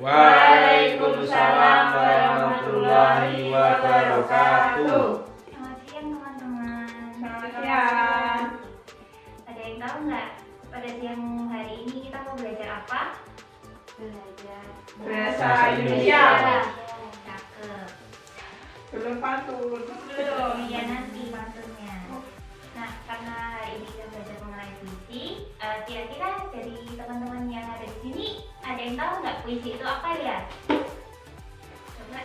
Waalaikumsalam warahmatullahi wabarakatuh. Selamat siang teman-teman. Selamat siang. Ada yang tahu nggak pada siang hari ini kita mau belajar apa? Belajar Bahasa Indonesia. Cakep. Belum pantun. Belum, ya nanti pantunnya. Nah, karena hari ini kita belajar mengenai puisi, kira-kira dari teman-teman yang ada di sini ada yang tahu nggak puisi itu apa ya? Coba.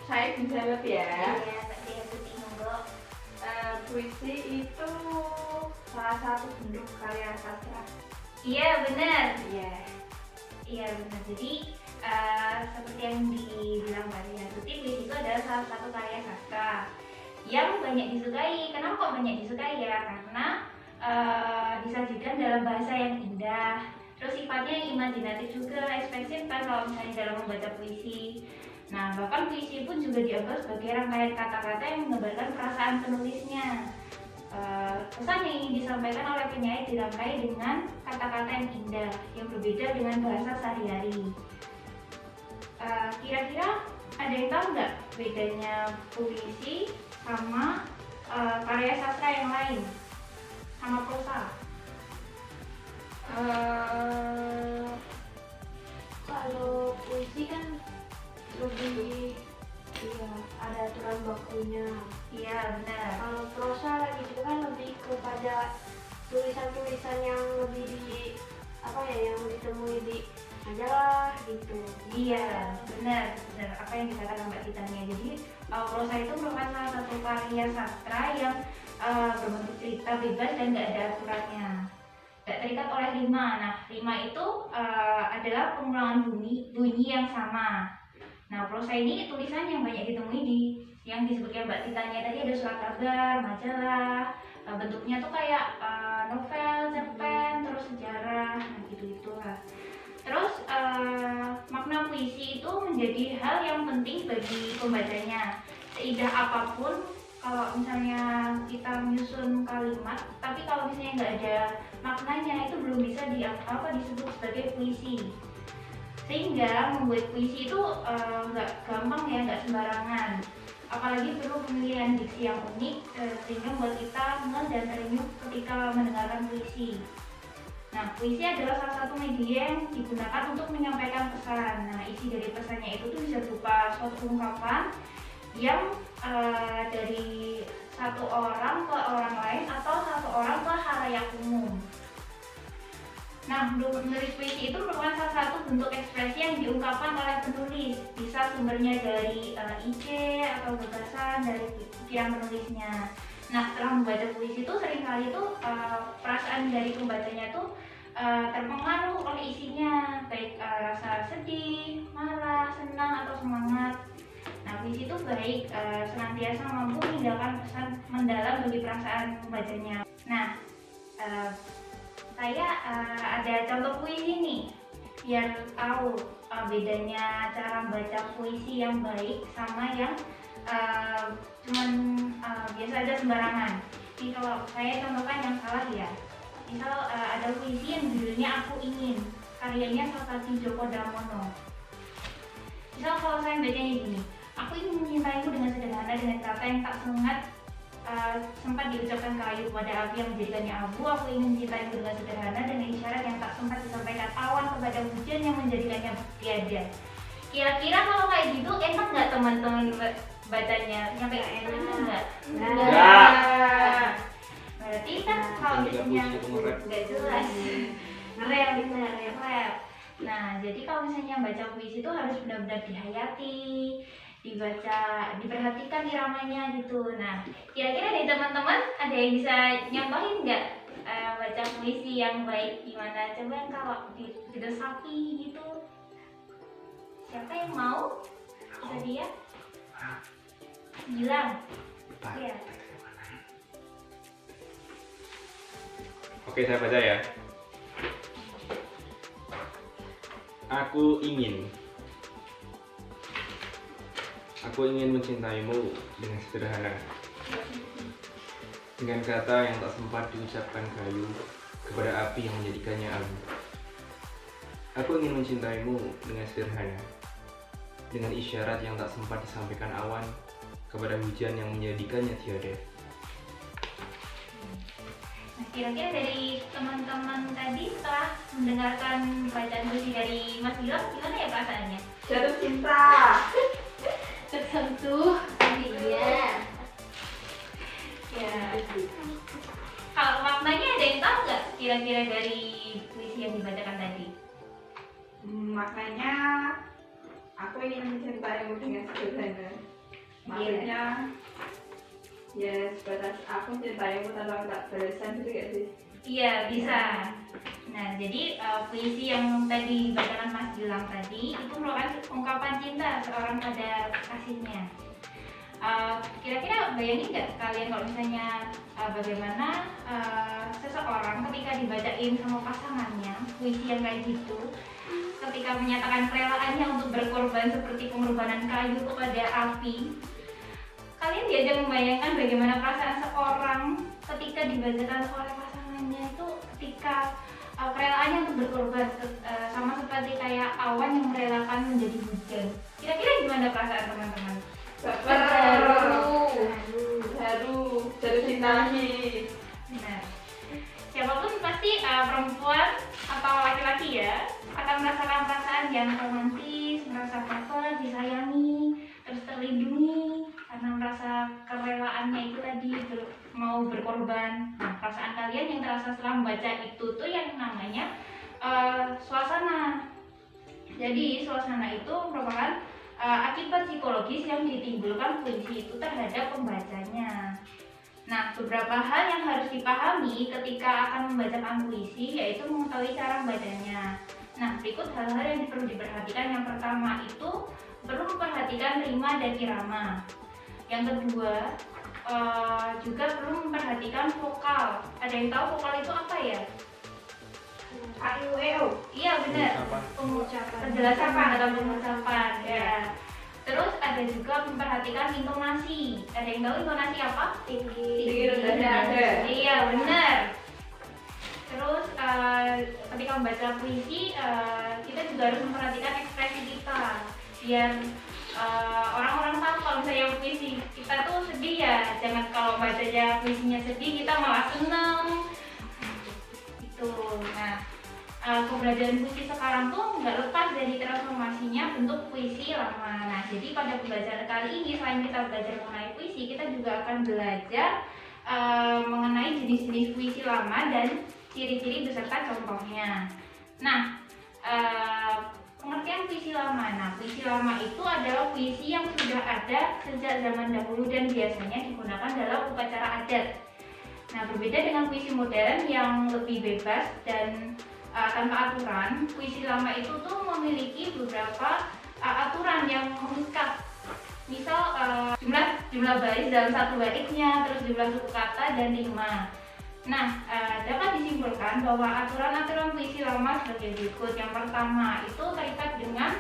Saya bisa jawab ya. Iya, Mbak Dea Tuti, monggo. Puisi itu salah satu bentuk karya sastra. Iya, benar. Iya. Iya benar. Jadi seperti yang dibilang Mbak Dea Tuti, puisi itu adalah salah satu karya sastra yang banyak disukai. Kenapa kok banyak disukai ya? Karena disajikan dalam bahasa yang indah. Terus sifatnya yang imajinatif juga, ekspresif kan kalau misalnya dalam membaca puisi. Nah, bahkan puisi pun juga dianggap sebagai rangkaian kata-kata yang menggambarkan perasaan penulisnya. Pesan yang ingin disampaikan oleh penyair dirangkai dengan kata-kata yang indah, yang berbeda dengan bahasa sehari-hari. Kira-kira ada yang tahu nggak bedanya puisi sama karya sastra yang lain, sama prosa? Kalau puisi kan lebih ada aturan bakunya. Iya benar. Kalau prosa lagi itu kan lebih kepada tulisan-tulisan yang lebih yang ditemui di majalah gitu. Iya benar apa yang dikatakan Mbak Titania. Jadi prosa itu merupakan salah satu karya sastra yang berbentuk cerita bebas dan nggak ada aturannya, nggak terikat oleh rima. Nah, rima itu adalah pengulangan bunyi yang sama. Nah, prosa ini tulisan yang banyak ditemui di yang disebutkan Mbak Titania tadi, ada surat kabar, majalah, bentuknya tuh kayak novel, cerpen, terus sejarah, nah gitu-gitulah. Terus makna puisi itu menjadi hal yang penting bagi pembacanya. Seindah apapun kalau misalnya kita menyusun kalimat, tapi kalau misalnya nggak ada maknanya itu belum bisa disebut sebagai puisi. Sehingga membuat puisi itu nggak gampang ya, nggak sembarangan. Apalagi perlu pemilihan diksi yang unik sehingga membuat kita ngeh dan terenyuh ketika mendengarkan puisi. Nah, puisi adalah salah satu media yang digunakan untuk menyampaikan pesan. Nah, isi dari pesannya itu tuh bisa berupa suatu ungkapan yang dari satu orang ke orang lain atau satu orang ke halayak umum. Nah, menulis puisi itu merupakan salah satu bentuk ekspresi yang diungkapkan oleh penulis. Bisa sumbernya dari ide atau gagasan dari pikiran penulisnya. Nah, setelah membaca puisi itu seringkali itu perasaan dari pembacanya itu terpengaruh oleh isinya, baik rasa sedih, marah, senang atau semangat. Nah, puisi itu baik senantiasa mampu meninggalkan pesan mendalam bagi perasaan pembacanya. Nah, saya ada contoh puisi nih, biar tahu bedanya cara membaca puisi yang baik sama yang biasa aja sembarangan. Ini kalau saya contohkan yang salah ya. Misal ada puisi yang judulnya Aku Ingin, karyanya Sakati Djoko Damono. Misal kalau saya bacanya gini, aku ingin mencintaimu dengan sederhana, dengan kata yang tak sempat diucapkan kayu pada api yang menjadikannya abu. Aku ingin mencintaimu dengan sederhana, dengan isyarat yang tak sempat disampaikan awan kepada hujan yang menjadikannya tiada. Kira-kira kalau kayak gitu enak nggak teman-teman bacanya? Nyampe enak nggak? Nggak. Berarti kan kalau misalnya nggak jelas, ngerem bener ya rap. Nah, jadi kalau misalnya baca puisi itu harus benar-benar dihayati, diperhatikan iramanya gitu. Nah, kira-kira dari teman-teman ada yang bisa nyampein nggak baca puisi yang baik gimana? Coba kalau didesapi gitu, siapa yang mau? Bisa dia? Bilang. Iya. Oke, saya baca ya. Aku ingin mencintaimu dengan sederhana, dengan kata yang tak sempat diucapkan kayu kepada api yang menjadikannya abu. Aku ingin mencintaimu dengan sederhana, dengan isyarat yang tak sempat disampaikan awan kepada hujan yang menjadikannya tiada. Nah, kira-kira dari teman-teman tadi setelah mendengarkan bacaan puisi dari Mas Gilang, gimana ya perasaannya? Jatuh cinta. Tersentuh. Iya. Ya. Kalau maknanya ada yang tahu nggak kira-kira dari puisi yang dibacakan tadi? Maknanya aku ingin mencintaimu dengan sederhana. Maksudnya ya sebatas aku mencintaimu tanpa minta balasan gitu gak sih? Iya, bisa. Nah, jadi puisi yang tadi dibacakan Mas Gilang tadi itu merupakan ungkapan cinta seorang pada kasihnya. Kira-kira bayangin nggak kalian kalau misalnya bagaimana seseorang ketika dibacain sama pasangannya puisi yang kayak gitu, ketika menyatakan kerelaannya untuk berkorban seperti pengorbanan kayu kepada api, kalian diajak membayangkan bagaimana perasaan seorang ketika dibacakan oleh pasangannya itu ketika kerelaannya untuk berkorban sama seperti kayak awan yang merelakan menjadi hujan. Kira-kira gimana perasaan teman-teman? Baru jatuh cinta lagi. Nah, siapapun pasti perempuan atau laki-laki ya akan merasakan perasaan yang romantis, merasa dapat, disayangi, terus terlindungi karena merasa kerelaannya itu tadi mau berkorban. Nah, perasaan kalian yang terasa setelah membaca itu tuh yang namanya suasana. Jadi suasana itu merupakan akibat psikologis yang ditimbulkan puisi itu terhadap pembacanya. Nah, beberapa hal yang harus dipahami ketika akan membacakan puisi yaitu mengetahui cara membacanya. Nah, berikut hal-hal yang perlu diperhatikan. Yang pertama itu perlu memperhatikan rima dan irama. Yang kedua juga perlu memperhatikan vokal. Ada yang tahu vokal itu apa ya? AIUEO. Iya benar. Penjelasan dalam pengucapan. Ya. Terus ada juga memperhatikan intonasi. Ada yang tahu intonasi apa? Tinggi, rendah, nada. Iya benar. Terus ketika membaca puisi kita juga harus memperhatikan ekspresi kita biar orang-orang tahu kalau misalnya puisi kita tuh sedih ya. Jangan kalau bacanya puisinya sedih kita malah seneng. Itu. Nah, pembelajaran puisi sekarang tuh nggak lepas dari transformasinya bentuk puisi lama. Nah, jadi pada pembelajaran kali ini selain kita belajar mengenai puisi, kita juga akan belajar mengenai jenis-jenis puisi lama dan ciri-ciri beserta contohnya. Nah, pengertian puisi lama. Nah, puisi lama itu adalah puisi yang sudah ada sejak zaman dahulu dan biasanya digunakan dalam upacara adat. Nah, berbeda dengan puisi modern yang lebih bebas dan tanpa aturan, puisi lama itu tuh memiliki beberapa aturan yang mengikat. Misal jumlah baris dalam satu baitnya, terus jumlah suku kata dan rima. Nah, dapat disimpulkan bahwa aturan-aturan puisi lama sebagai berikut. Yang pertama itu terikat dengan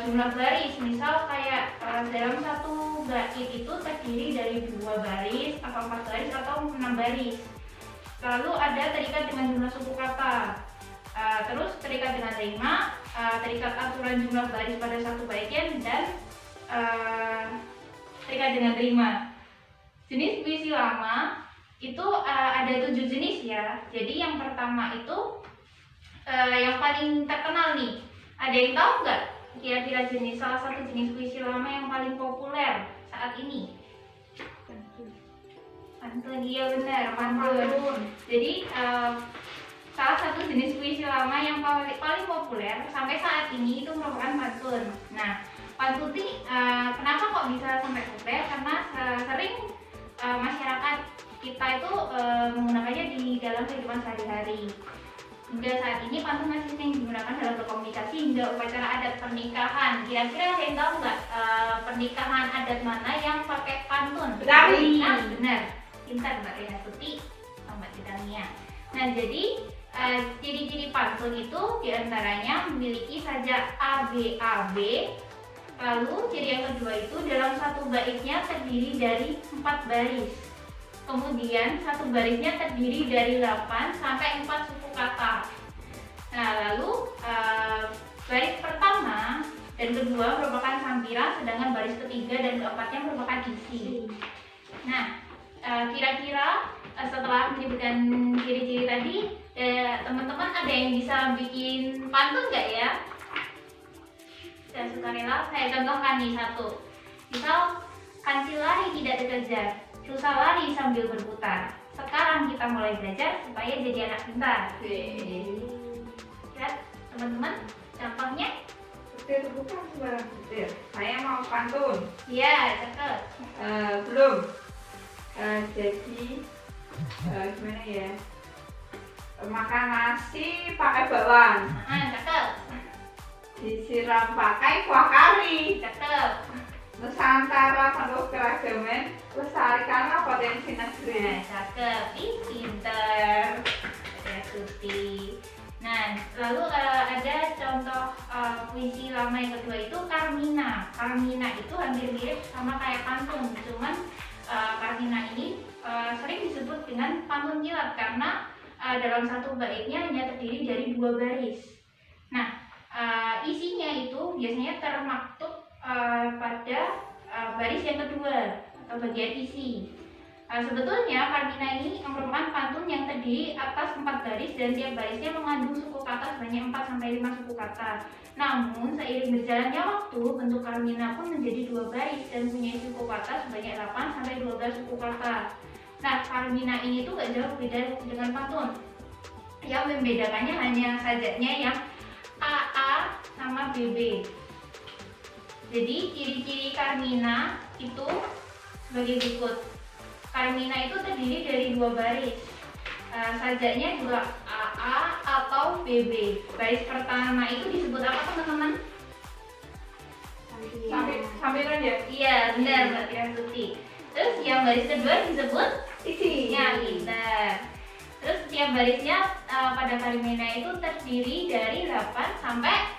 jumlah baris. Misal kayak dalam satu bait itu terdiri dari 2 baris, atau 4 baris, atau 6 baris. Lalu ada terikat dengan jumlah suku kata. Terus terikat dengan rima, terikat aturan jumlah baris pada satu baitnya, dan terikat dengan rima. Jenis puisi lama itu ada 7 jenis ya. Jadi yang pertama itu yang paling terkenal nih. Ada yang tahu nggak kira-kira salah satu jenis puisi lama yang paling populer saat ini? Pantun, iya benar, pantun. Jadi salah satu jenis puisi lama yang paling populer sampai saat ini itu merupakan pantun. Nah, pantun ini kenapa kok bisa sampai populer? Karena sering masyarakat kita itu menggunakannya di dalam kehidupan sehari-hari. Hingga saat ini pantun masih sering digunakan dalam berkomunikasi hingga upacara adat pernikahan. Kira-kira ada yang tahu nggak pernikahan adat mana yang pakai pantun? Betawi. Nah, benar. Pintar Mbak Rina Tuti, Mbak Titania. Nah, jadi ciri-ciri pantun itu diantaranya memiliki sajak ABAB. Lalu ciri yang kedua itu dalam satu baitnya terdiri dari 4 baris. Kemudian satu barisnya terdiri dari 8 sampai 4 suku kata. Nah, lalu Baris pertama dan kedua merupakan sampiran, sedangkan baris ketiga dan keempatnya merupakan isi. Nah, kira-kira setelah menyebutkan ciri-ciri tadi, teman-teman ada yang bisa bikin pantun nggak ya? Saya sukarela, saya contohkan nih satu. Misal, kancil lari tidak dikejar, lusa lari sambil berputar. Sekarang kita mulai belajar supaya jadi anak pintar. Lihat teman-teman, contohnya. Butir bukan sembarang butir. Saya mau pantun. Iya, cakep. Belum. Jadi gimana ya? Makan nasi pakai bakwan, Cakep. disiram pakai kuah kari. Cakep. Nusantara penuh keragaman, lestarikanlah potensi negeri. Nah, cakep. Ih, pinter. Ya, Tuti. Nah, lalu ada contoh puisi lama yang kedua itu Carmina. Carmina itu hampir mirip sama kayak pantun, cuman Carmina ini sering disebut dengan pantun kilat karena dalam satu baitnya hanya terdiri dari 2 baris. Nah, isinya itu biasanya termaktub pada baris yang kedua atau bagian isi. Sebetulnya Carmina ini merupakan pantun yang terdiri atas 4 baris dan tiap barisnya mengandung suku kata sebanyak 4-5 suku kata. Namun seiring berjalannya waktu, bentuk Carmina pun menjadi 2 baris dan punya suku kata sebanyak 8-12 suku kata. Nah, Carmina ini tuh gak jauh beda dengan pantun. Yang membedakannya hanya sajanya yang AA sama BB. Jadi ciri-ciri Carmina itu sebagai berikut. Carmina itu terdiri dari 2 baris. Sajanya juga AA atau BB. Baris pertama itu disebut apa teman-teman? Sambilan ya? Iya, benar Mbak Tia Tuti. Terus yang baris kedua disebut Isi. ya, pintar. Terus tiap barisnya pada Carmina itu terdiri dari 8 sampai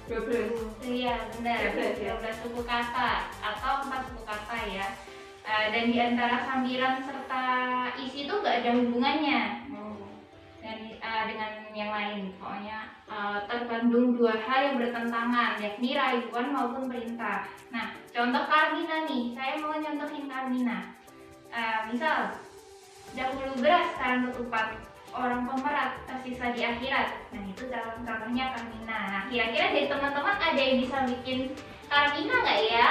12. iya, benar. 12 ya? 12 suku kata atau 4 suku kata ya. Dan di antara sambiran serta isi itu nggak ada hubungannya dengan yang lain. Pokoknya terkandung 2 hal yang bertentangan, yakni rayuan maupun perintah. Nah, contoh Carmina nih, saya mau nyontohin Carmina. Misal, dahulu beras sekarang ketupat, orang pemerat tersisa di akhirat. Nah, itu contohnya Carmina. Nah, kira-kira dari teman-teman ada yang bisa bikin Carmina nggak ya?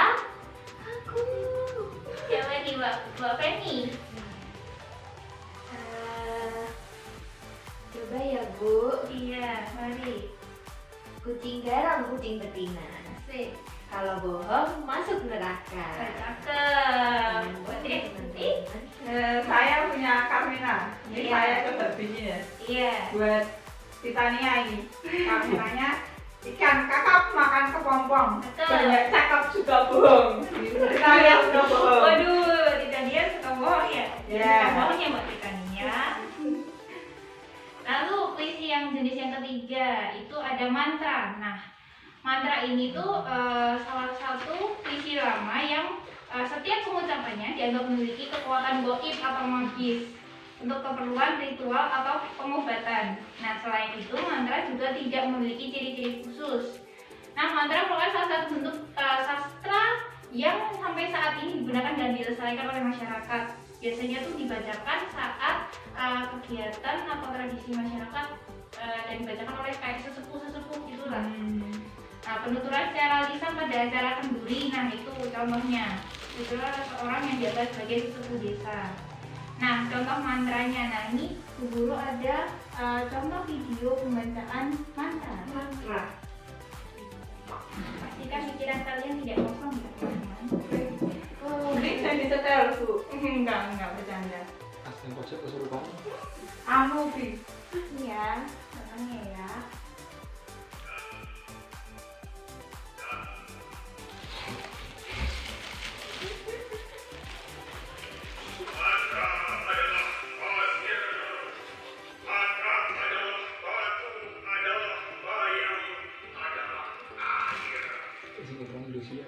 Aku. Siapa nih Mbak Feni? Coba ya Bu. Iya, mari. Kucing garang, kucing betina. Sip. Kalau bohong masuk neraka. Cakep. Buat Saya punya Carmina. Ini Iya. saya coba bikin ya. Iya. Buat Titania ini. Carminanya ikan kakap makan kepompong. Betul. Banyak cakep juga bohong. Titania suka bohong. Waduh, Titania suka bohong ya? Iya. Suka bohong ya Mbak Titania. Lalu puisi yang jenis yang ketiga itu ada mantra. Nah, mantra ini tuh salah satu puisi lama yang setiap pengucapannya dianggap memiliki kekuatan gaib atau magis untuk keperluan ritual atau pengobatan. Nah, selain itu mantra juga tidak memiliki ciri-ciri khusus. Nah, mantra merupakan salah satu bentuk sastra yang sampai saat ini digunakan dan dilestarikan oleh masyarakat. Biasanya tuh dibacakan saat kegiatan atau tradisi masyarakat dan dibacakan oleh kayak sesepuh-sesepuh gitulah. Nah, penuturan secara lisan pada acara kenduri, nah itu contohnya. Itulah seorang yang dianggap sebagai sesepuh desa. Nah, contoh mantranya. Nah, ini Bu Guru ada contoh video pembacaan mantra. Mantra. Pastikan pikiran kalian tidak kosong ya, teman-teman. Ini saya disetel Bu. Enggak bercanda. Asli pojok kesurupan. Anu Bi. Iya, contohnya ya. Sini orang Indonesia.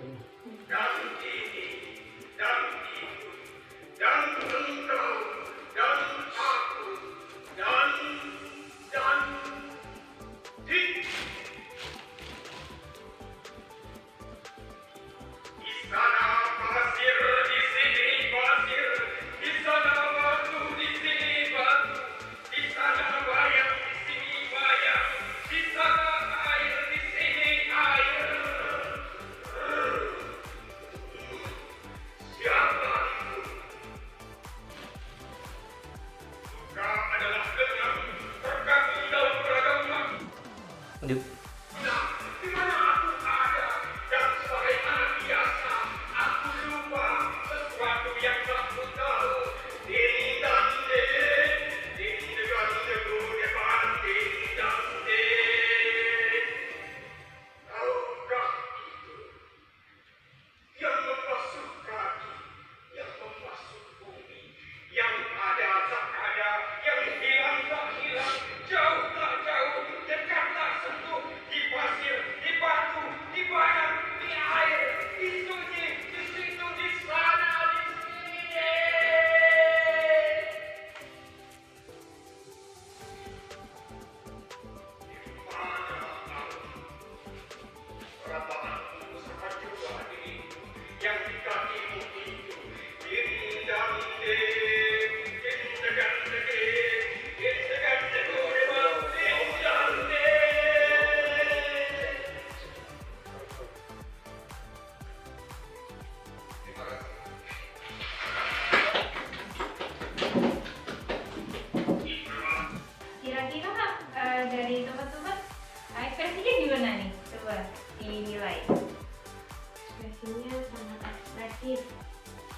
Sip.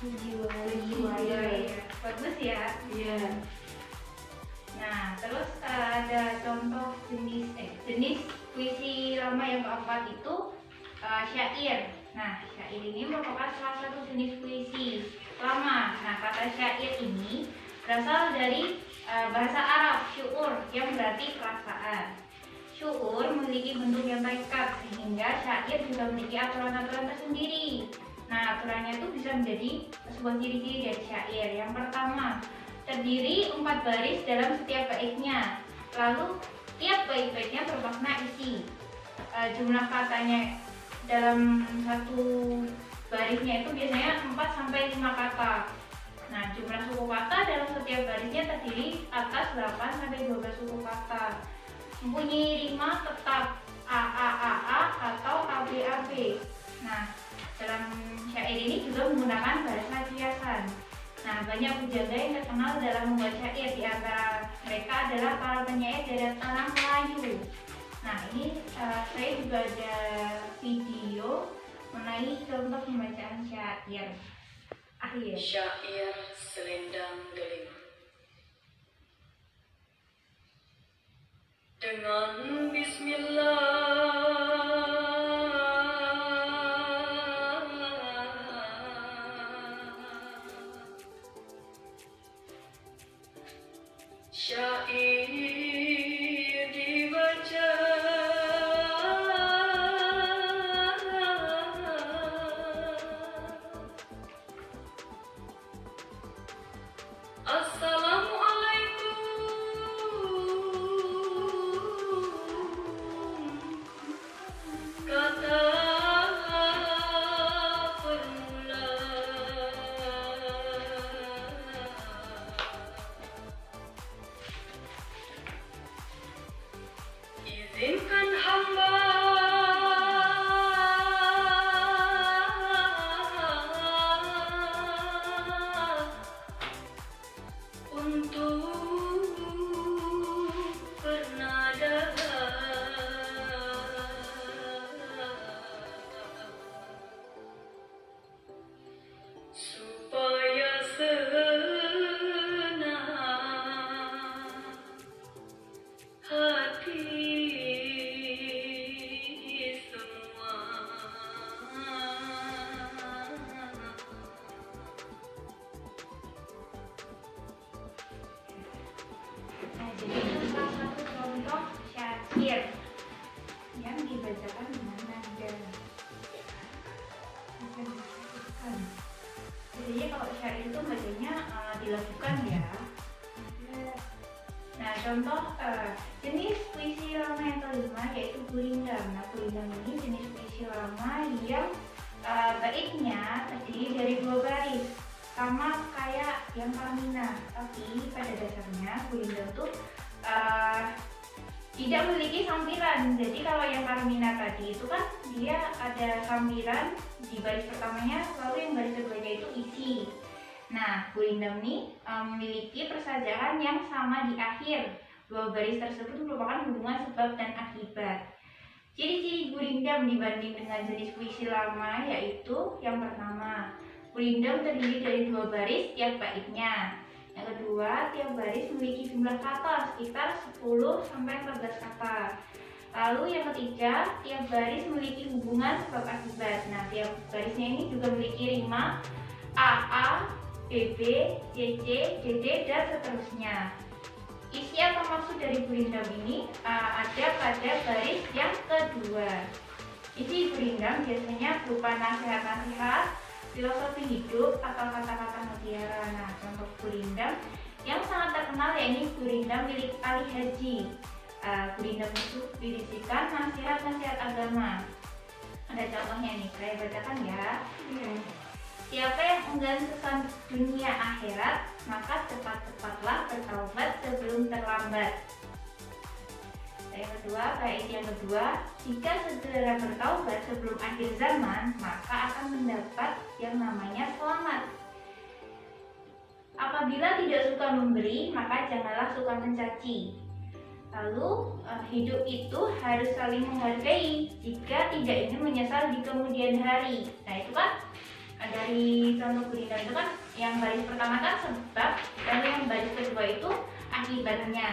Jiwa ya. Bagus ya. Iya. Nah, terus ada contoh jenis puisi lama yang keempat itu syair. Nah, syair ini merupakan salah satu jenis puisi lama. Nah, kata syair ini berasal dari bahasa Arab syu'ur yang berarti perasaan. Syu'ur memiliki bentuk yang terikat sehingga syair juga memiliki aturan-aturan tersendiri. Nah, aturannya itu bisa menjadi sebuah ciri-ciri dari syair. Yang pertama, terdiri 4 baris dalam setiap baitnya. Lalu tiap bait-baitnya bermakna isi. Jumlah katanya dalam satu barisnya itu biasanya 4 sampai 5 kata. Nah, jumlah suku kata dalam setiap barisnya terdiri atas 8 sampai 12 suku kata. Mempunyai rima tetap a atau ab. Nah, dalam syair ini juga menggunakan bahasa kiasan. Nah, banyak pujangga yang terkenal dalam membuat syair. Di antara mereka adalah para penyair dari tanah Melayu. Nah, ini saya juga ada video mengenai contoh pembacaan syair. Akhir. Syair Selendang Delima. Dengan bismillah, syair dibaca, Assalamualaikum, kata permula. Izinkan hamba untuk bernada supaya senang hati semua. Nah, jadi itu salah satu contoh syair yang dibacakan dengan nada. Jadi kalau syair itu bacanya dilakukan ya. Nah, contoh jenis puisi lama yang kelima yaitu gurindam. Nah, gurindam ini jenis puisi lama yang baitnya terdiri dari 2 baris, sama kayak yang Parmina. Tapi pada dasarnya gurindam tuh tidak memiliki sampiran. Jadi kalau yang Parmina tadi itu kan dia ada sampiran di baris pertamanya, lalu yang baris keduanya itu isi. Nah, gurindam ini memiliki persajaan yang sama di akhir. 2 baris tersebut merupakan hubungan sebab dan akibat. Ciri-ciri gurindam dibanding dengan jenis puisi lama yaitu yang pertama, gurindam terdiri dari 2 baris tiap baitnya. Yang kedua, tiap baris memiliki jumlah kata sekitar 10 sampai 14 kata. Lalu yang ketiga, tiap baris memiliki hubungan sebab akibat. Nah, tiap barisnya ini juga memiliki rima AA, BB, JJ, JD, dan seterusnya. Isi atau maksud dari gurindam ini ada pada baris yang kedua. Isi gurindam biasanya berupa nasihat-nasihat, filosofi hidup, atau kata-kata mutiara. Nah, contoh gurindam yang sangat terkenal yaitu gurindam milik Ali Haji. Gurindam itu berisikan nasihat-nasihat agama. Ada contohnya nih, saya bacakan ya. Siapa yang enggan kesan dunia akhirat, maka cepat-cepatlah bertaubat sebelum terlambat. Yang kedua, bait yang kedua, jika segera bertaubat sebelum akhir zaman, maka akan mendapat yang namanya selamat. Apabila tidak suka memberi, maka janganlah suka mencaci. Lalu hidup itu harus saling menghargai jika tidak ingin menyesal di kemudian hari. Nah, itu kan dari contoh gurindam itu kan yang baris pertama kan sebab, lalu yang baris kedua itu akibatnya.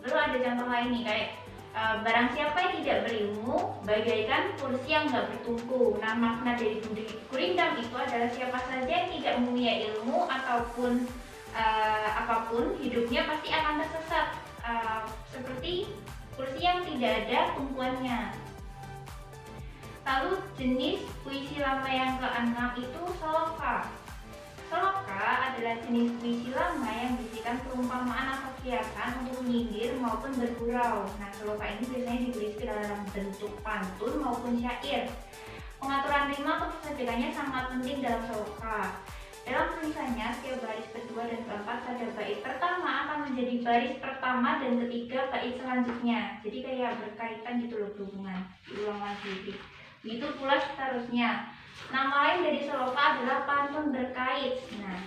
Lalu ada contoh lain nih kayak barang siapa yang tidak berilmu bagaikan kursi yang nggak bertumpu. Nah, makna dari gurindam itu adalah siapa saja yang tidak mempunyai ilmu ataupun apapun hidupnya pasti akan tersesat, seperti kursi yang tidak ada tumpuannya. Lalu jenis puisi lama yang keenam itu soloka. Soloka adalah jenis puisi lama yang berisikan perumpamaan atau kiasan untuk menyindir maupun bergurau. Nah, soloka ini biasanya ditulis ke dalam bentuk pantun maupun syair. Pengaturan rima atau kesajikannya sangat penting dalam soloka. Dalam tulisannya, setiap baris kedua dan keempat pada bait pertama akan menjadi baris pertama dan ketiga bait selanjutnya. Jadi kayak berkaitan gitu loh, berhubungan, diulang lagi. Begitu pula seterusnya. Nama lain dari soloka adalah pantun berkait. Nah,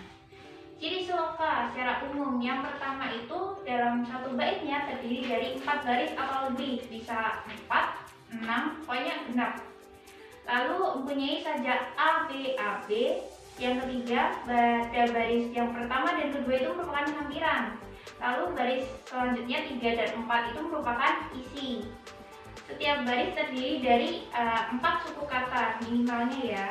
ciri soloka secara umum yang pertama itu dalam satu baitnya terdiri dari 4 baris atau lebih, bisa 4, 6, pokoknya genap. Lalu mempunyai sajak A, B, A, B. Yang ketiga, pada baris yang pertama dan kedua itu merupakan sampiran. Lalu baris selanjutnya 3 dan 4 itu merupakan isi. Setiap baris terdiri dari 4 suku kata minimalnya ya.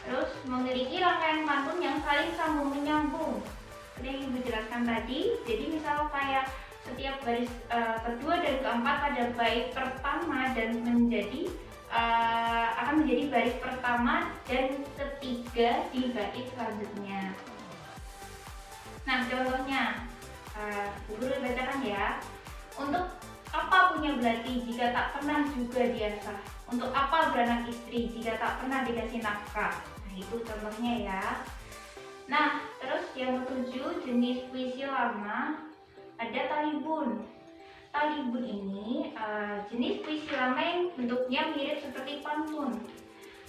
Terus memiliki rangkaian pantun yang saling sambung menyambung. Seperti yang ibu jelaskan tadi. Jadi misal kayak setiap baris kedua dan keempat pada bait pertama dan akan menjadi baris pertama dan ketiga di bait selanjutnya. Nah, contohnya guru bacakan ya. Untuk apa punya belati jika tak pernah juga diasah? Untuk apa beranak istri jika tak pernah dikasih nafkah? Nah, itu contohnya ya. Nah, terus yang ketujuh, jenis puisi lama ada talibun. Talibun ini jenis puisi lama yang bentuknya mirip seperti pantun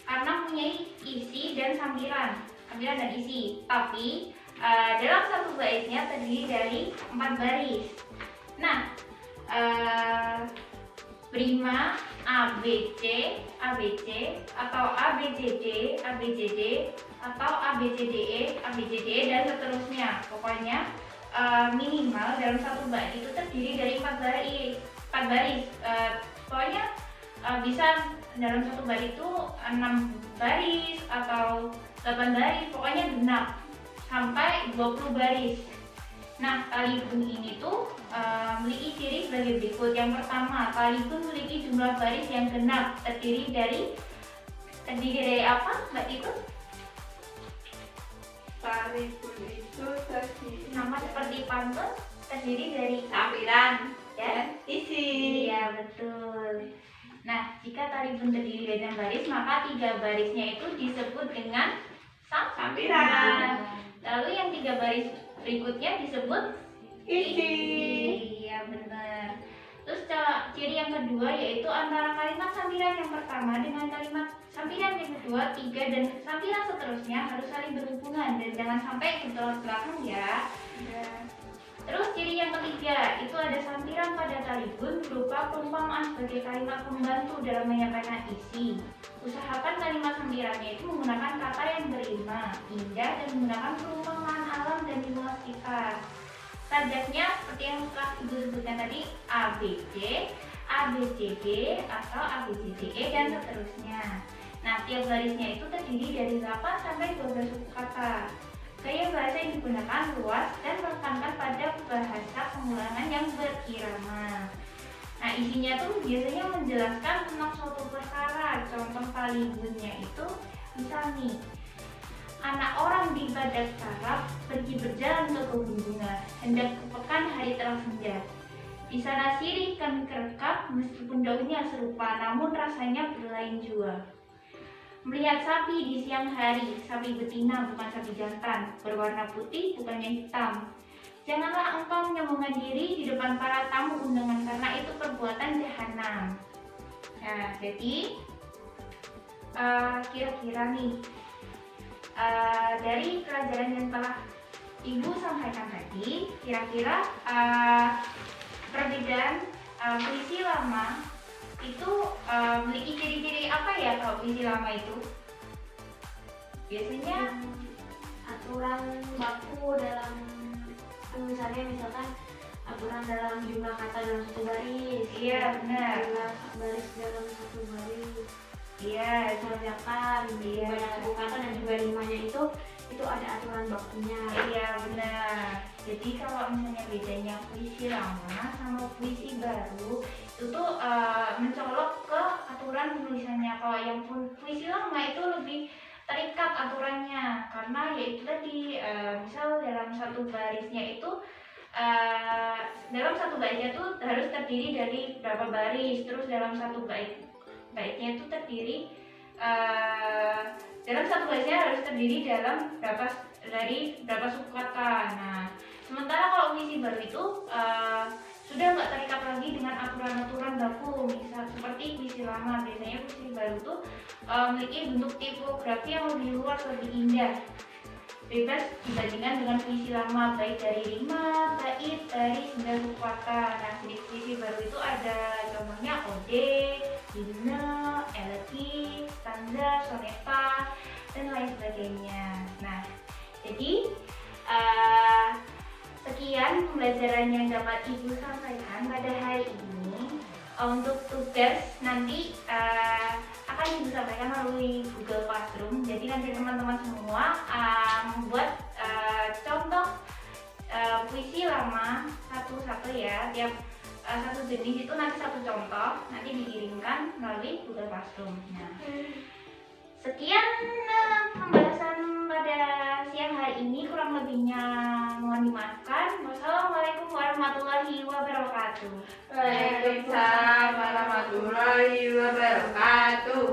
karena mempunyai isi dan sampiran dan isi. Tapi dalam satu baitnya terdiri dari 4 baris. Nah, rima ABC, ABC atau ABCD, ABCD atau ABCDE, ABCDE dan seterusnya. Pokoknya minimal dalam satu bait itu terdiri dari 4 baris. Pokoknya bisa dalam satu bait itu 6 baris atau 8 baris, pokoknya genap sampai 20 baris. Nah, talibun ini tuh memiliki ciri sebagai berikut. Yang pertama, talibun memiliki jumlah baris yang genap, terdiri dari apa, Mbak Itu? Talibun itu terdiri Nama seperti pantun terdiri dari sampiran ya? dan isi. Iya, betul. Nah, jika talibun terdiri dari 6 baris, maka 3 barisnya itu disebut dengan Sampiran. Lalu yang 3 baris berikutnya disebut Isi. Iya, benar. Terus ciri yang kedua yaitu antara kalimat sampiran yang pertama dengan kalimat sampiran yang kedua, 3 dan sampiran seterusnya harus saling berhubungan dan jangan sampai bertolak belakang ya. Terus ciri yang ketiga itu ada sampiran pada talibun berupa perumpamaan sebagai kalimat pembantu dalam menyampaikan isi. Usahakan kalimat sampirannya itu menggunakan kata yang berima, indah dan menggunakan perumpamaan alam dan lingkungan sekitar. Sajaknya seperti yang telah ibu sebutkan tadi, ABC, ABCD atau ABCDE dan seterusnya. Nah, tiap barisnya itu terdiri dari 8 sampai 12 suku kata. Gaya bahasa yang digunakan luas dan menekankan pada bahasa pengulangan yang berirama. Nah, isinya tuh biasanya menjelaskan tentang suatu perkara. Contoh talibunnya itu misal nih, anak orang di badak sarap pergi berjalan ke kebun bunga, hendak kepekan hari telah senja. Di sana sirih kami kerekap, meskipun daunnya serupa, namun rasanya berlain jua. Melihat sapi di siang hari, sapi betina bukan sapi jantan, berwarna putih bukannya hitam. Janganlah engkau menyombongkan diri di depan para tamu undangan, karena itu perbuatan jahanam. Nah, jadi kira-kira nih dari pelajaran yang telah ibu sampaikan tadi, kira-kira perbedaan puisi lama itu memiliki ciri-ciri apa ya kalau puisi lama itu? Biasanya aturan baku dalam misalkan aturan dalam jumlah kata dalam satu baris. Iya, benar. Jumlah baris dalam satu baris. iya, Misalkan Iya. banyak suku kata dan juga rimanya itu ada aturan bakunya. iya benar. Jadi kalau misalnya bedanya puisi lama sama puisi baru itu tuh mencolok ke aturan penulisannya. Kalau yang puisi lama itu lebih terikat aturannya karena yaitu tadi misal dalam satu barisnya itu dalam satu baitnya tuh harus terdiri dari berapa baris, terus dalam satu baitnya itu terdiri dalam satu baitnya harus terdiri dari berapa suku kata. Nah, sementara kalau puisi baru itu sudah nggak terikat lagi dengan aturan-aturan baku, misal seperti puisi lama. Biasanya puisi baru itu memiliki bentuk tipografi yang lebih luas, lebih indah, bebas dibandingkan dengan puisi lama, baik dari rima, bait, baris, hingga suku kata. Nah, di puisi baru itu ada contohnya ode, himne, elegi, stanza, soneta, dan lain sebagainya. Nah, jadi sekian pembelajaran yang dapat Ibu sampaikan pada hari ini. Untuk tugas nanti akan Ibu sampaikan melalui Google Classroom. Jadi nanti teman-teman semua membuat contoh puisi lama satu-satu ya. Tiap satu jenis itu nanti satu contoh, nanti dikirimkan melalui Google Classroom. Nah, sekian pembahasan pada siang hari ini, kurang lebihnya mohon dimaafkan. Wassalamualaikum warahmatullahi wabarakatuh. Waalaikumsalam warahmatullahi wabarakatuh.